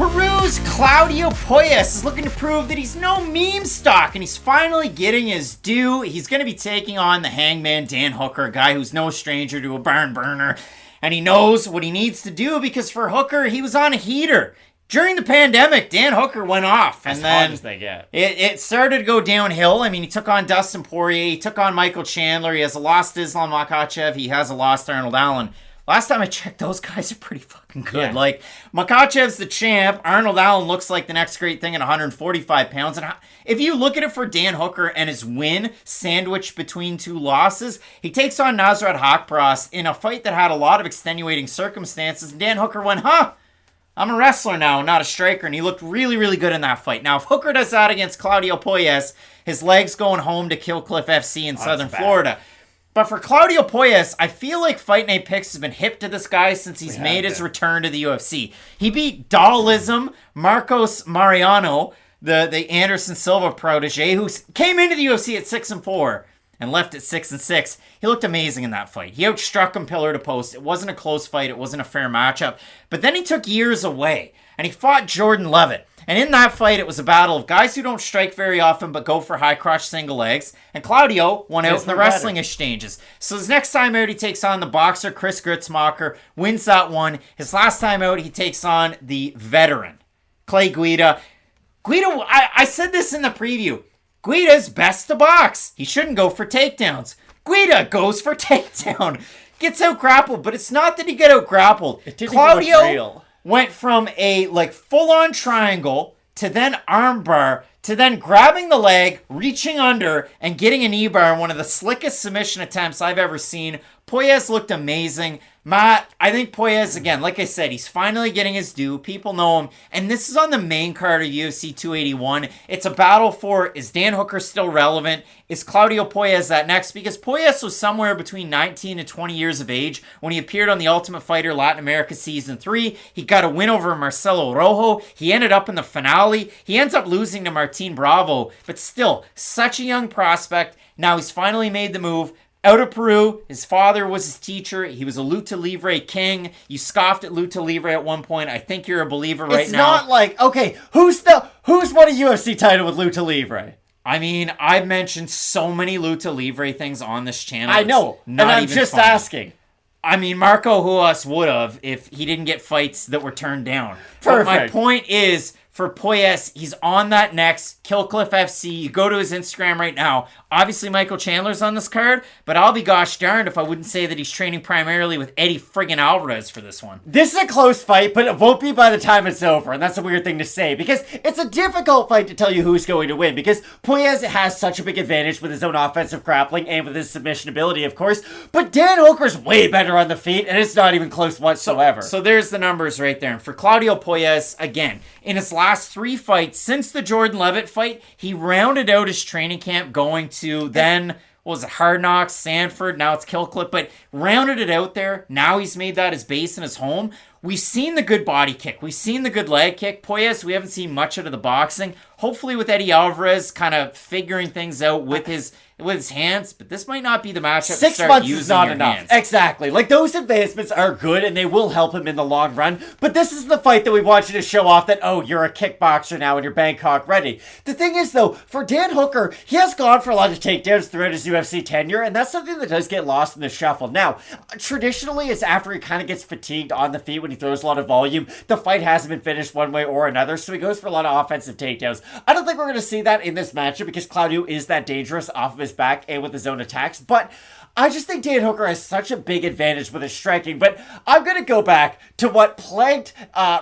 Peru's Claudio Puelles is looking to prove that he's no meme stock, and he's finally getting his due. He's going to be taking on the Hangman Dan Hooker, a guy who's no stranger to a barn burner, and he knows what he needs to do because for Hooker, he was on a heater. During the pandemic, Dan Hooker went off, and then it started to go downhill. I mean, he took on Dustin Poirier, he took on Michael Chandler, he has a lost Islam Makhachev, he has a lost Arnold Allen. Last time I checked, those guys are pretty fucking good. Yeah. Like, Makhachev's the champ. Arnold Allen looks like the next great thing at 145 pounds. And if you look at it for Dan Hooker and his win sandwiched between two losses, he takes on Nasrat Haqparast in a fight that had a lot of extenuating circumstances. And Dan Hooker went, I'm a wrestler now, not a striker. And he looked really, really good in that fight. Now, if Hooker does that against Claudio Puelles, his leg's going home to Kill Cliff FC in Southern Florida. But for Claudio Puelles, I feel like Fight Night Picks has been hip to this guy since he's made his return to the UFC. He beat Dawlism, Marcos Mariano, the Anderson Silva protege, who came into the UFC at 6-4 and left at 6-6. He looked amazing in that fight. He outstruck him pillar to post. It wasn't a close fight. It wasn't a fair matchup. But then he took years away, and he fought Jordan Levitt. And in that fight, it was a battle of guys who don't strike very often but go for high crotch single legs. And Claudio won out in the wrestling exchanges. So his next time out, he takes on the boxer Chris Gritzmacher, wins that one. His last time out, he takes on the veteran, Clay Guida. Guida, I said this in the preview. Guida's best to box. He shouldn't go for takedowns. Guida goes for takedown. Gets out grappled, but it's not that he got out grappled. Claudio went from a full-on triangle to then armbar to then grabbing the leg, reaching under, and getting a knee bar in one of the slickest submission attempts I've ever seen. Puelles looked amazing. Matt, I think Puelles, again, like I said, he's finally getting his due. People know him. And this is on the main card of UFC 281. It's a battle for, is Dan Hooker still relevant? Is Claudio Puelles that next? Because Puelles was somewhere between 19 and 20 years of age when he appeared on The Ultimate Fighter Latin America Season 3. He got a win over Marcelo Rojo. He ended up in the finale. He ends up losing to Martin Bravo. But still, such a young prospect. Now he's finally made the move. Out of Peru, his father was his teacher. He was a Lucha Libre king. You scoffed at Lucha Libre at one point. I think you're a believer right now. It's not like, okay, who's won a UFC title with Lucha Libre? I mean, I've mentioned so many Lucha Libre things on this channel. I know, and I'm just asking. I mean, Marco Huas would have if he didn't get fights that were turned down. Perfect. But my point is, for Puelles, he's on that next Kill Cliff FC. You go to his Instagram right now. Obviously, Michael Chandler's on this card, but I'll be gosh darned if I wouldn't say that he's training primarily with Eddie friggin' Alvarez for this one. This is a close fight, but it won't be by the time it's over, and that's a weird thing to say, because it's a difficult fight to tell you who's going to win, because Puelles has such a big advantage with his own offensive grappling and with his submission ability, of course, but Dan Hooker's way better on the feet, and it's not even close whatsoever. So there's the numbers right there. And for Claudio Puelles, again, in his last 3 fights, since the Jordan Levitt fight, he rounded out his training camp going to then, what was it, Hard Knocks, Sanford, now it's Kill Clip, but rounded it out there. Now he's made that his base and his home. We've seen the good body kick. We've seen the good leg kick. Puelles, we haven't seen much out of the boxing. Hopefully with Eddie Alvarez kind of figuring things out with his hands, but this might not be the matchup. 6 months is not enough. Hands. Exactly. Like, those advancements are good and they will help him in the long run, but this is the fight that we want you to show off that, oh, you're a kickboxer now and you're Bangkok ready. The thing is, though, for Dan Hooker, he has gone for a lot of takedowns throughout his UFC tenure, and that's something that does get lost in the shuffle. Now, traditionally, it's after he kind of gets fatigued on the feet when he throws a lot of volume. The fight hasn't been finished one way or another, so he goes for a lot of offensive takedowns. I don't think we're going to see that in this matchup because Claudio is that dangerous off of his back and with his own attacks, but I just think Dan Hooker has such a big advantage with his striking. But I'm going to go back to what plagued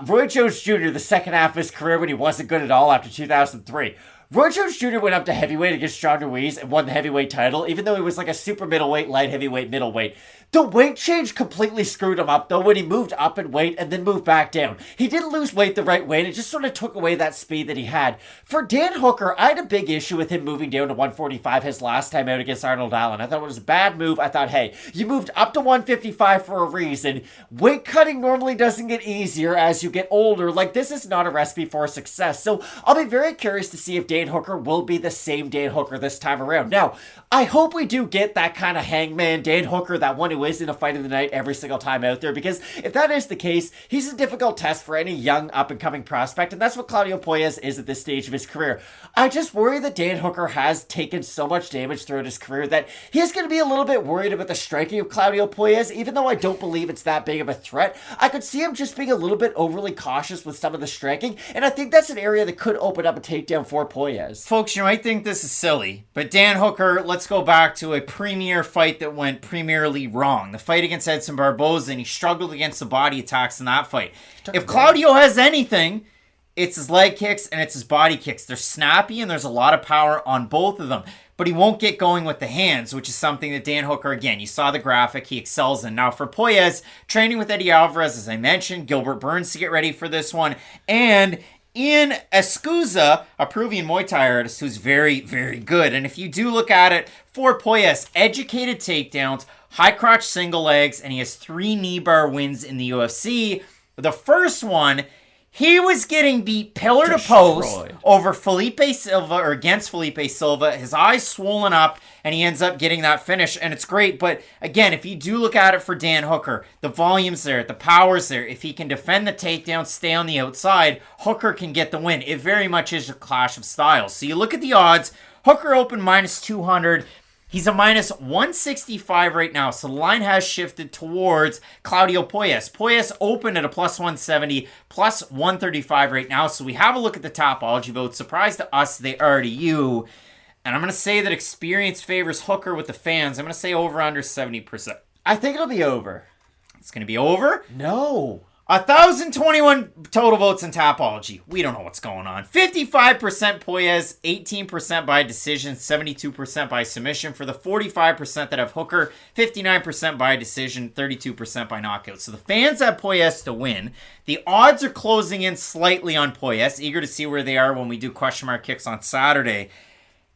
Roy Jones Jr. the second half of his career when he wasn't good at all after 2003. Roy Jones Jr. went up to heavyweight against John Ruiz and won the heavyweight title, even though he was like a super middleweight, light heavyweight, middleweight. The weight change completely screwed him up, though, when he moved up in weight and then moved back down. He didn't lose weight the right way, and it just sort of took away that speed that he had. For Dan Hooker, I had a big issue with him moving down to 145 his last time out against Arnold Allen. I thought it was a bad move. I thought, hey, you moved up to 155 for a reason. Weight cutting normally doesn't get easier as you get older. Like, this is not a recipe for success. So I'll be very curious to see if Dan Dan Hooker will be the same Dan Hooker this time around. Now, I hope we do get that kind of Hangman Dan Hooker, that one who is in a fight of the night every single time out there, because if that is the case, he's a difficult test for any young up-and-coming prospect, and that's what Claudio Puelles is at this stage of his career. I just worry that Dan Hooker has taken so much damage throughout his career that he's going to be a little bit worried about the striking of Claudio Puelles, even though I don't believe it's that big of a threat. I could see him just being a little bit overly cautious with some of the striking, and I think that's an area that could open up a takedown for Puelles. Folks, you might think this is silly, but Dan Hooker, let's go back to a premier fight that went premierly wrong. The fight against Edson Barboza, and he struggled against the body attacks in that fight. If Claudio has anything, it's his leg kicks and it's his body kicks. They're snappy and there's a lot of power on both of them. But he won't get going with the hands, which is something that Dan Hooker, again, you saw the graphic, he excels in. Now for Puelles, training with Eddie Alvarez, as I mentioned, Gilbert Burns to get ready for this one, and Ian Escusa, a Peruvian Muay Thai artist who's very, very good. And if you do look at it, for Puelles, educated takedowns, high crotch single legs, and he has 3 knee bar wins in the UFC. The first one, he was getting beat pillar to post over Felipe Silva, or against Felipe Silva. His eyes swollen up, and he ends up getting that finish, and it's great. But again, if you do look at it for Dan Hooker, the volume's there, the power's there. If he can defend the takedown, stay on the outside, Hooker can get the win. It very much is a clash of styles. So you look at the odds, Hooker open minus 200. He's a minus 165 right now, so the line has shifted towards Claudio Puelles. Puelles opened at a plus 170, plus 135 right now, so we have a look at the Topology votes. Surprise to us, they are to you. And I'm going to say that experience favors Hooker with the fans. I'm going to say over under 70%. I think it'll be over. It's going to be over? No. 1,021 total votes in Topology. We don't know what's going on. 55% Puelles, 18% by decision, 72% by submission. For the 45% that have Hooker, 59% by decision, 32% by knockout. So the fans have Puelles to win. The odds are closing in slightly on Puelles. Eager to see where they are when we do question mark kicks on Saturday.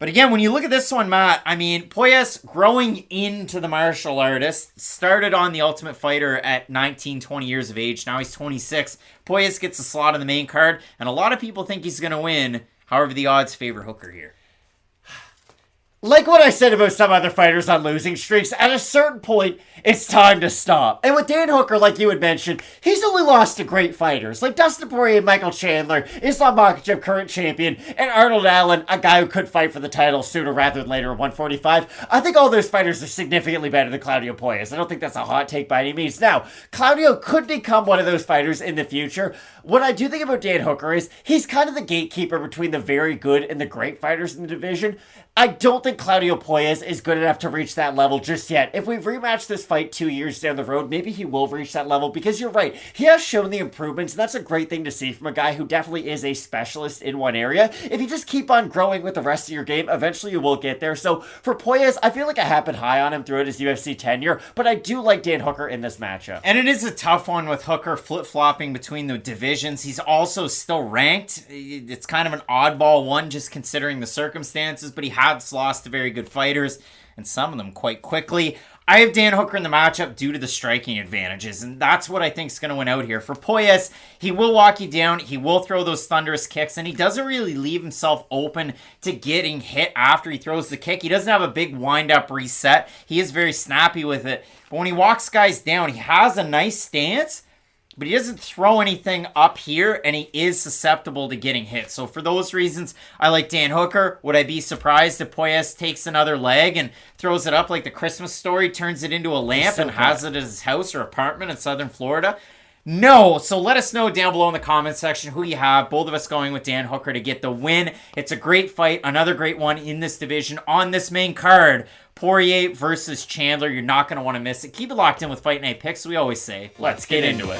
But again, when you look at this one, Matt, I mean, Puelles growing into the martial artist, started on the Ultimate Fighter at 19, 20 years of age. Now he's 26. Puelles gets a slot on the main card, and a lot of people think he's going to win. However, the odds favor Hooker here. Like what I said about some other fighters on losing streaks, at a certain point, it's time to stop. And with Dan Hooker, like you had mentioned, he's only lost to great fighters, like Dustin Poirier, Michael Chandler, Islam Makhachev, current champion, and Arnold Allen, a guy who could fight for the title sooner rather than later at 145. I think all those fighters are significantly better than Claudio Puelles. I don't think that's a hot take by any means. Now, Claudio could become one of those fighters in the future. What I do think about Dan Hooker is he's kind of the gatekeeper between the very good and the great fighters in the division. I don't think Claudio Puelles is good enough to reach that level just yet. If we rematch this fight 2 years down the road, maybe he will reach that level, because you're right. He has shown the improvements, and that's a great thing to see from a guy who definitely is a specialist in one area. If you just keep on growing with the rest of your game, eventually you will get there. So for Puelles, I feel like I have been high on him throughout his UFC tenure, but I do like Dan Hooker in this matchup. And it is a tough one with Hooker flip-flopping between the divisions. He's also still ranked. It's kind of an oddball one just considering the circumstances, but he has lost to very good fighters, and some of them quite quickly. I have Dan Hooker in the matchup due to the striking advantages, and that's what I think is going to win out here. For Puelles, he will walk you down, he will throw those thunderous kicks, and he doesn't really leave himself open to getting hit after he throws the kick. He doesn't have a big wind-up reset. He is very snappy with it, but when he walks guys down, he has a nice stance, but he doesn't throw anything up here, and he is susceptible to getting hit. So for those reasons, I like Dan Hooker. Would I be surprised if Puelles takes another leg and throws it up like the Christmas Story, turns it into a lamp, and has it at his house or apartment in southern Florida? No. So let us know down below in the comment section who you have. Both of us going with Dan Hooker to get the win. It's a great fight. Another great one in this division on this main card. Poirier versus Chandler. You're not going to want to miss it. Keep it locked in with Fight Night Picks. We always say, let's get into it.